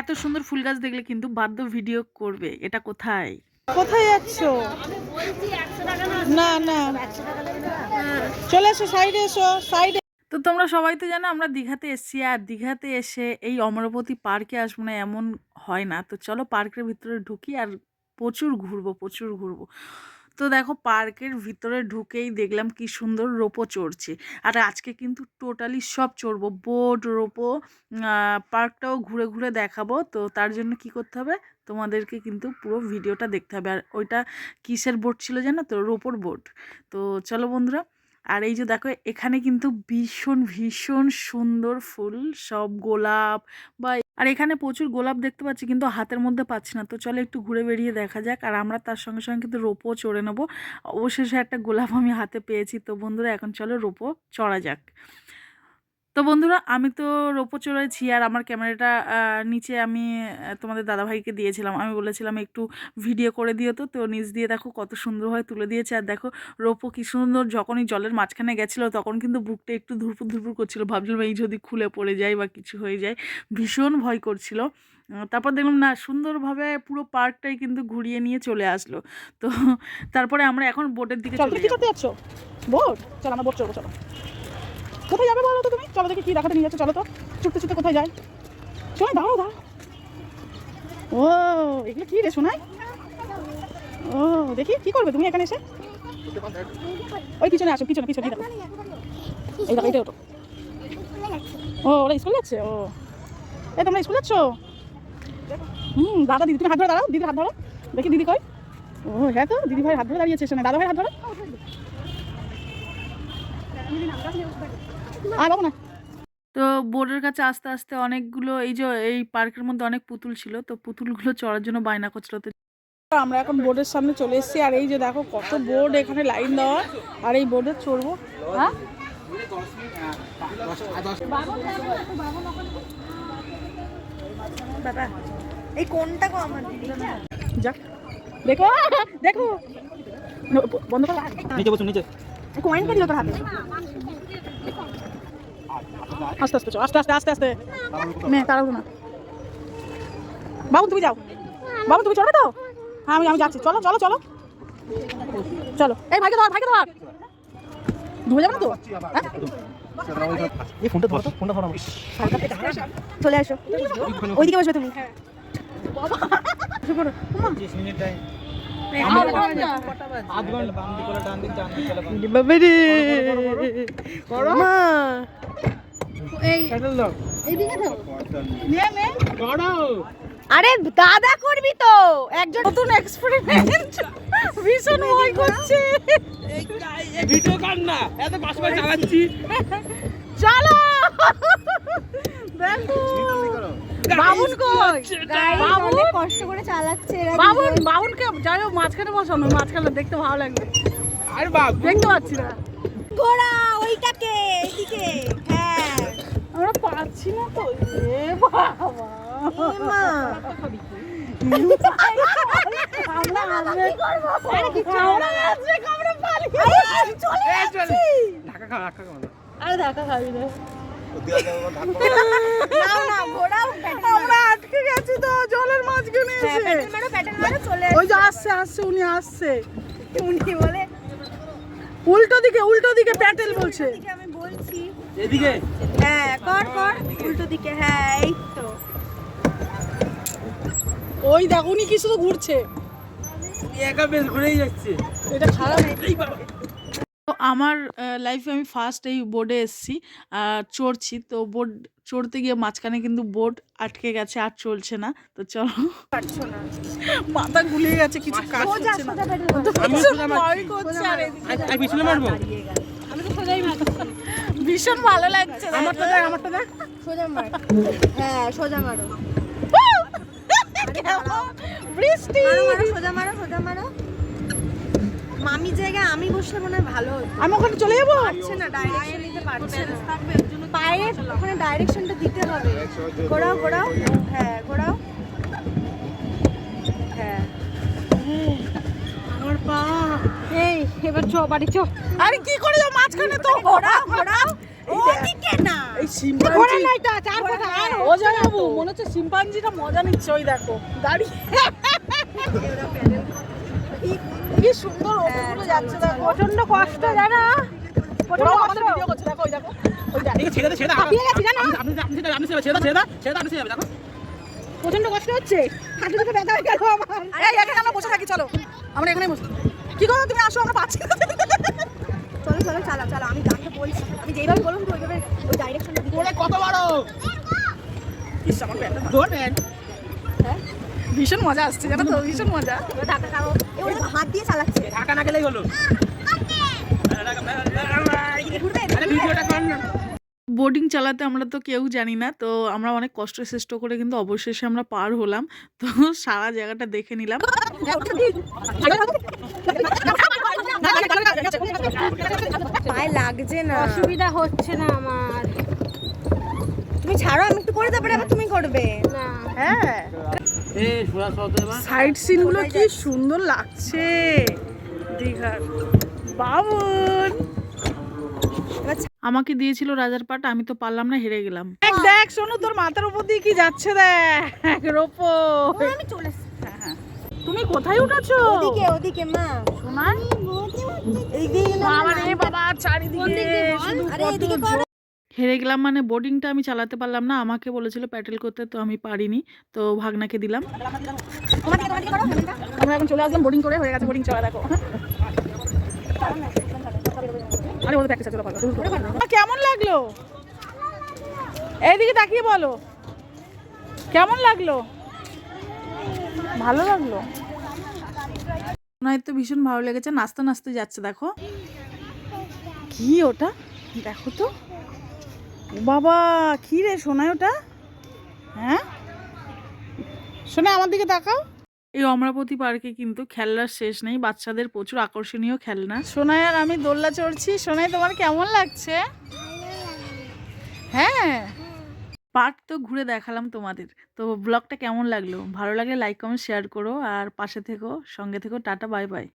এত সুন্দর ফুল গাছ দেখলে কিন্তু বাধ্য ভিডিও করবে। এটা কোথায়? কোথায় যাচ্ছো? না না, চলে এসো, সাইডে এসো, সাইডে। তো তোমরা সবাই তো জানো আমরা দীঘাতে এসেছি, আর দীঘাতে এসে এই অমরাবতী পার্কে আসবো না এমন হয় না। তো চলো পার্কের ভিতরে ঢুকি আর প্রচুর ঘুরবো, প্রচুর ঘুরবো। তো দেখো পার্কের ভিতরে ঢুকেই দেখলাম কি সুন্দর রোপো চড়ছে। আর আজকে কিন্তু টোটালি সব চড়বো, বোট, রোপো। পার্কটাও ঘুরে ঘুরে দেখাবো। তো তার জন্য কি করতে হবে, তোমাদেরকে কিন্তু পুরো ভিডিওটা দেখতে হবে। আর ওইটা কিসের বোট ছিল জানো তো? রোপোর বোট। তো চলো বন্ধুরা। আর এই যে দেখো এখানে কিন্তু ভীষণ ভীষণ সুন্দর ফুল, সব গোলাপ বা, আর এখানে প্রচুর গোলাপ দেখতে পাচ্ছি কিন্তু হাতের মধ্যে পাচ্ছি না। তো চলো একটু ঘুরে বেরিয়ে দেখা যাক। আর আমরা তার সঙ্গে সঙ্গে কিন্তু রোপো চড়ে নেবো। অবশেষে একটা গোলাপ আমি হাতে পেয়েছি। তো বন্ধুরা এখন চলো রোপো চড়া যাক। তো বন্ধুরা আমি তো রোপো চড়েছি, আর আমার ক্যামেরাটা নিচে আমি তোমাদের দাদাভাইকে দিয়েছিলাম। আমি বলেছিলাম একটু ভিডিও করে দিও। তো নিচ দিয়ে দেখো কত সুন্দরভাবে তুলে দিয়েছে। আর দেখো রোপো কি সুন্দর, যখনই জলের মাঝখানে গেছিলো তখন কিন্তু বুকটা একটু ধুরপুর ধুরপুর করছিল। ভাবছিলাম এই যদি খুলে পড়ে যায় বা কিছু হয়ে যায়, ভীষণ ভয় করছিল। তারপর দেখলাম না, সুন্দরভাবে পুরো পার্কটাই কিন্তু ঘুরিয়ে নিয়ে চলে আসলো। তো তারপরে আমরা এখন বোটের দিকে চলে যাচ্ছ। বোট, চলো আমরা বোট চড়বো। চলো, কোথায় যাবে বলো তো তুমি? চলো দেখি কি দেখাতে নিয়ে যাচ্ছ। চলো তো, ছুটতে ছুটতে কোথায় যায়? শোনাই, দাঁড়াও দাঁড়াও। ও, এগুলো কি রে শোনাই? ও দেখি কি করবে তুমি এখানে এসে? ওই পিছনে আসো, পিছনে পিছনে দেখো। এই দেখো, এইটা ওটো। ও, ওরা স্কুল যাচ্ছে। ও, এই তোমরা স্কুল যাচ্ছ? দাদা দিদি, তুমি হাত ধরে দাঁড়াও, দিদির হাত ধরো। দেখি দিদি কই? ও হ্যাঁ, তো দিদি ভাই হাত ধরে দাঁড়িয়েছে। শোনে, দাদা ভাই হাত ধরো। আর বাবু না। তো বোর্ডের কাছে আস্তে আস্তে অনেকগুলো, এই যে এই পার্কের মধ্যে অনেক পুতুল ছিল, তো পুতুলগুলো চড়ার জন্য বায়না করছিল। তো আমরা এখন বোর্ডের সামনে চলে এসেছি। আর এই যে দেখো কত বোর্ড এখানে লাইন দেওয়া, আর এই বোর্ডে চড়বো। হ্যাঁ, বাবা এই কোনটা গো আমার যাক দেখো দেখো, বন্ধ করো। নিচে বসুন, নিচে। কয়েন কে দিল তোর হাতে? আস্তে আস্তে চল, আস্তে আস্তে আস্তে আস্তে। মেয়ে তাড়াহুড়ো না। বাবু তুমি যাও, বাবু তুমি চড়বে তো? হ্যাঁ আমি যাচ্ছি। চলো চলো চলো চলো। এই ভাইকে ধর, ভাইকে ধর। ডুবে যাবে না তো? এই ফোনটা ধরো তো, ফোনটা ধরো। চলে আসো, ওইদিকে বসো তুমি। আরে দাদা করবি তো একজন নতুন এক্সপেরিমেন্ট, ভীষণ ভয় করছে। ভিডিও কর না, এত কষ্ট করে চালাচ্ছি। চলো দেখো বাবুন কই? বাবুন কষ্ট করে চালাচ্ছে বাবুন, বাবুনকে যাই হোক মাঝখানে বসানো, মাঝখানে দেখতে ভালো লাগবে। আরে বাপ, দেখতে পাচ্ছি না ঘোড়া ওইটাকে এইদিকে। হ্যাঁ আমরা পাচ্ছি না তো। এ বাবা, মা আমরা আসবে, আমরা আসবে, আমরা পালিয়ে চলে যাচ্ছি। ঢাকা খা, ঢাকা খা। আরে ধাক্কা খাবি না। নাও না ঘোড়াও আমরা আটকে গেছি তো জলের মাঝখানে এসে। প্যাটার্ন মারো চলে ওই যে আসছে আসছে, উনি আসছে উনি বলে উল্টো দিকে প্যাটেল বলছে। এদিকে আমি বলছি। এদিকে হ্যাঁ কর কর উল্টো দিকে। হ্যাঁ এই তো। ওই দেখ উনি কি শুধু ঘুরছে। একা বেশ ঘুরেই যাচ্ছে। এটা খারাপ। তো আমার লাইফে আমি ফার্স্ট এই বোর্ডে এসেছি আর চড়ছি। তো বোর্ড চড়তে গিয়ে মাঝখানে কিন্তু বোর্ড আটকে গেছে, আর চলছে না। তো চলো, পারছো না। মাথা গুলিয়ে গেছে, কিছু কাজ সোজা হচ্ছে না। সোজা প্যাটার্ন মারো। আমি ভীষণ সোজা ভয় মারছি। করছে। আর এদিকে আর পিছনে মারবো। আমি তো সোজাই মারছি। ভীষণ ভালো লাগছে। আমারটা দেখ, আমারটা দেখ। সোজা মার। হ্যাঁ সোজা মারো। বৃষ্টি। মারো মারো সোজা মারো সোজা মারো। মামি জায়গায় আমি বসলে মনে হয় ভালো হতো। আমি ওখানে চলে যাবো। পারছে না, ডাইরেকশন নিতে পারছে না। পায়ের ওখানে ডাইরেকশনটা দিতে হবে। ঘোরাও ঘোরাও। হ্যাঁ ঘোরাও। হ্যাঁ আমার পা। এই এবার চ বাড়ি চ। আরে কি করে যাও মাঝখানে তো? ঘোরাও ঘোরাও। ওদিকে না এই ঘোড়া শিম্পাঞ্জি নাই তো চার কথা আর ও জামাইবাবু মনে হচ্ছে শিম্পাঞ্জিটা মজা নিচ্ছে ওই দেখো দাঁড়িয়ে কি সুন্দর ওগুলো যাচ্ছে দেখো প্রচন্ড কষ্ট জানো ওরাও আমাদের ভিডিও করছে দেখো ওই দেখো ওই দেখো ছেড়ে দে ছেড়ে দে হাঁপিয়ে গেছি জানো আপনি আপনি ছেড়ে ছেড়ে ছেড়ে ছেড়ে আপনি ছেড়ে দেখো প্রচন্ড কষ্ট হচ্ছে হাঁটু দুটো ব্যথা হয়ে গেল আমার এই এখানে আমরা বসে থাকি চলো আমরা এখানে বসে কি করো তুমি আসো আমরা পাচ্ছি না। চলো চলো চালা চালা আমি গানটা বলছি আমি যেইভাবে বললাম তো ওইভাবে ওই ডাইরেকশনটা দিতে ওরে কত বড় ইস আমার ব্যাটা ধরবেন ভীষণ মজা আসছে জানো তো ভীষণ মজা হবে ঢাকা খাবো ওই হাত দিয়ে চালাচ্ছে ঢাকা না গেলেই হলো ঘুরবে আরে ভিডিওটা কর না বোর্ডিং চালাতে আমরা তো কেউ জানি না তো আমরা অনেক কষ্ট চেষ্টা করে কিন্তু অবশেষে আমরা পার হলাম তো সারা জায়গাটা দেখে নিলাম পায়ে লাগছে না অসুবিধা হচ্ছে না আমার তুমি ছাড়ো আমি একটু করে তারপরে আবার তুমি করবে না হ্যাঁ এ সোজা সত এবার সাইড সিনগুলো কি সুন্দর লাগছে দীঘার বাবুন আমাকে দিয়েছিল রাজার পাট আমি তো পারলাম না হেরে গেলাম দেখ দেখ শোনো তোর মাথার উপর দিয়ে কি যাচ্ছে দেখ রোপো আমি চলে এসেছি। তুমি কোথায় উঠেছো ওদিকে ওদিকে মা সোনা এইদিকে না বাবা রে বাবা চারিদিকে শুধু আরে কত এদিকে জল। হেরে গেলাম মানে বোর্ডিংটা আমি চালাতে পারলাম না আমাকে বলেছিল প্যাডেল করতে তো আমি পারিনি তো ভাগনাকে দিলাম তোমার দিকে করো হ্যান্ডটা আমরা এখন চলে আসলাম বোর্ডিং করে হয়ে গেছে বোর্ডিং চলা দেখো আরে ওদের প্র্যাকটিস চলো কেমন লাগলো এইদিকে তাকিয়ে বলো কেমন লাগলো ভালো লাগলো ওনার তো ভীষণ ভালো লেগেছে নাচতে নাচতে যাচ্ছে দেখো কি ওটা দেখো তো ও বাবা কি রে সোনায় ওটা হ্যাঁ সোনা আমার দিকে তাকাও এই অমরাবতী পার্কে কিন্তু খেলনার শেষ নেই বাচ্চাদের প্রচুর আকর্ষণীয় খেলনা সোনাই আর আমি দোলনা চড়ছি সোনাই তোমার কেমন লাগছে হ্যাঁ পার্ক তো ঘুরে দেখালাম তোমাদের তো ব্লগটা কেমন লাগলো ভালো লাগলে লাইক কমেন্ট শেয়ার করো আর পাশে থেকো সঙ্গে থেকো টাটা বাই বাই